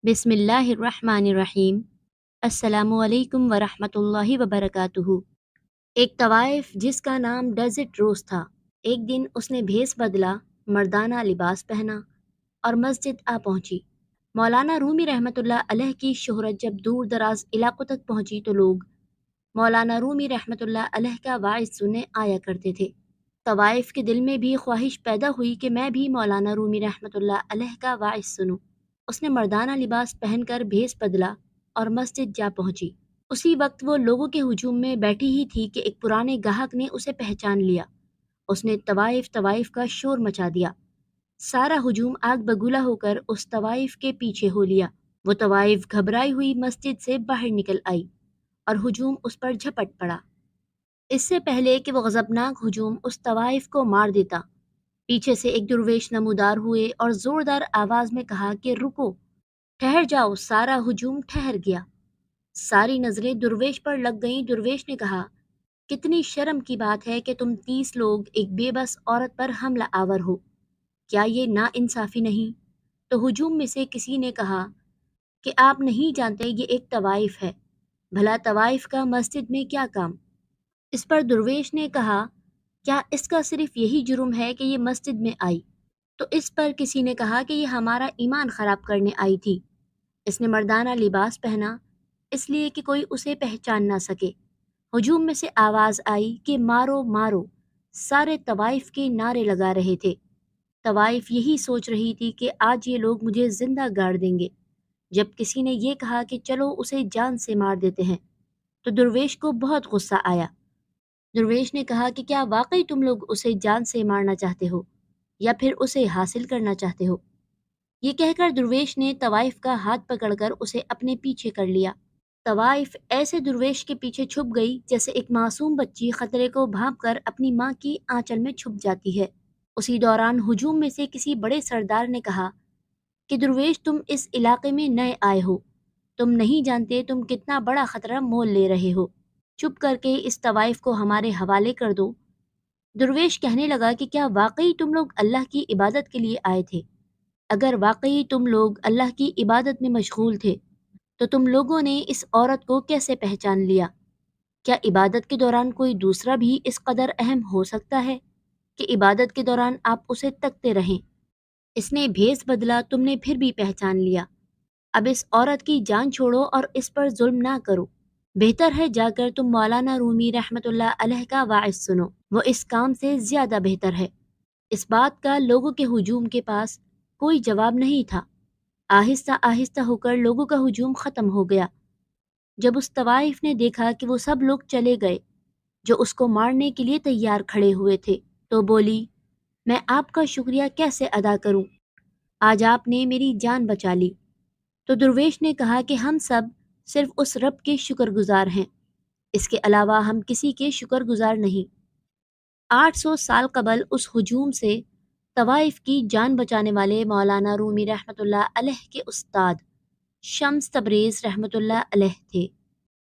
بسم اللہ الرحمن الرحیم۔ السلام علیکم ورحمۃ اللہ وبرکاتہ۔ ایک طوائف جس کا نام ڈیزرٹ روز تھا، ایک دن اس نے بھیس بدلا، مردانہ لباس پہنا اور مسجد آ پہنچی۔ مولانا رومی رحمۃ اللہ علیہ کی شہرت جب دور دراز علاقوں تک پہنچی تو لوگ مولانا رومی رحمۃ اللہ علیہ کا واعظ سننے آیا کرتے تھے۔ طوائف کے دل میں بھی خواہش پیدا ہوئی کہ میں بھی مولانا رومی رحمۃ اللہ علیہ کا واعظ سنوں۔ اس نے مردانہ لباس پہن کر بھیس بدلا اور مسجد جا پہنچی۔ اسی وقت وہ لوگوں کے ہجوم میں بیٹھی ہی تھی کہ ایک پرانے گاہک نے اسے پہچان لیا۔ اس نے طوائف کا شور مچا دیا۔ سارا ہجوم آگ بگولا ہو کر اس طوائف کے پیچھے ہو لیا۔ وہ طوائف گھبرائی ہوئی مسجد سے باہر نکل آئی اور ہجوم اس پر جھپٹ پڑا۔ اس سے پہلے کہ وہ غضبناک ہجوم اس طوائف کو مار دیتا، پیچھے سے ایک درویش نمودار ہوئے اور زوردار آواز میں کہا کہ رکو، ٹھہر جاؤ۔ سارا ہجوم ٹھہر گیا۔ ساری نظریں درویش پر لگ گئیں۔ درویش نے کہا، کتنی شرم کی بات ہے کہ تم 30 لوگ ایک بے بس عورت پر حملہ آور ہو، کیا یہ نا انصافی نہیں؟ تو ہجوم میں سے کسی نے کہا کہ آپ نہیں جانتے یہ ایک طوائف ہے، بھلا طوائف کا مسجد میں کیا کام؟ اس پر درویش نے کہا، کیا اس کا صرف یہی جرم ہے کہ یہ مسجد میں آئی؟ تو اس پر کسی نے کہا کہ یہ ہمارا ایمان خراب کرنے آئی تھی۔ اس نے مردانہ لباس پہنا اس لیے کہ کوئی اسے پہچان نہ سکے۔ ہجوم میں سے آواز آئی کہ مارو مارو۔ سارے طوائف کے نعرے لگا رہے تھے۔ طوائف یہی سوچ رہی تھی کہ آج یہ لوگ مجھے زندہ گاڑ دیں گے۔ جب کسی نے یہ کہا کہ چلو اسے جان سے مار دیتے ہیں تو درویش کو بہت غصہ آیا۔ درویش نے کہا کہ کیا واقعی تم لوگ اسے جان سے مارنا چاہتے ہو یا پھر اسے حاصل کرنا چاہتے ہو؟ یہ کہہ کر درویش نے طوائف کا ہاتھ پکڑ کر اسے اپنے پیچھے کر لیا۔ طوائف ایسے درویش کے پیچھے چھپ گئی جیسے ایک معصوم بچی خطرے کو بھانپ کر اپنی ماں کی آنچل میں چھپ جاتی ہے۔ اسی دوران ہجوم میں سے کسی بڑے سردار نے کہا کہ درویش، تم اس علاقے میں نئے آئے ہو، تم نہیں جانتے تم کتنا بڑا خطرہ مول لے رہے ہو، چپ کر کے اس طوائف کو ہمارے حوالے کر دو۔ درویش کہنے لگا کہ کیا واقعی تم لوگ اللہ کی عبادت کے لیے آئے تھے؟ اگر واقعی تم لوگ اللہ کی عبادت میں مشغول تھے تو تم لوگوں نے اس عورت کو کیسے پہچان لیا؟ کیا عبادت کے دوران کوئی دوسرا بھی اس قدر اہم ہو سکتا ہے کہ عبادت کے دوران آپ اسے تکتے رہیں؟ اس نے بھیس بدلا، تم نے پھر بھی پہچان لیا۔ اب اس عورت کی جان چھوڑو اور اس پر ظلم نہ کرو۔ بہتر ہے جا کر تم مولانا رومی رحمۃ اللہ علیہ کا واعظ سنو، وہ اس کام سے زیادہ بہتر ہے۔ اس بات کا لوگوں کے ہجوم کے پاس کوئی جواب نہیں تھا۔ آہستہ آہستہ ہو کر لوگوں کا ہجوم ختم ہو گیا۔ جب اس طوائف نے دیکھا کہ وہ سب لوگ چلے گئے جو اس کو مارنے کے لیے تیار کھڑے ہوئے تھے تو بولی، میں آپ کا شکریہ کیسے ادا کروں؟ آج آپ نے میری جان بچا لی۔ تو درویش نے کہا کہ ہم سب صرف اس رب کے شکر گزار ہیں، اس کے علاوہ ہم کسی کے شکر گزار نہیں۔ 800 سال قبل اس ہجوم سے طوائف کی جان بچانے والے مولانا رومی رحمۃ اللہ علیہ کے استاد شمس تبریز رحمۃ اللہ علیہ تھے۔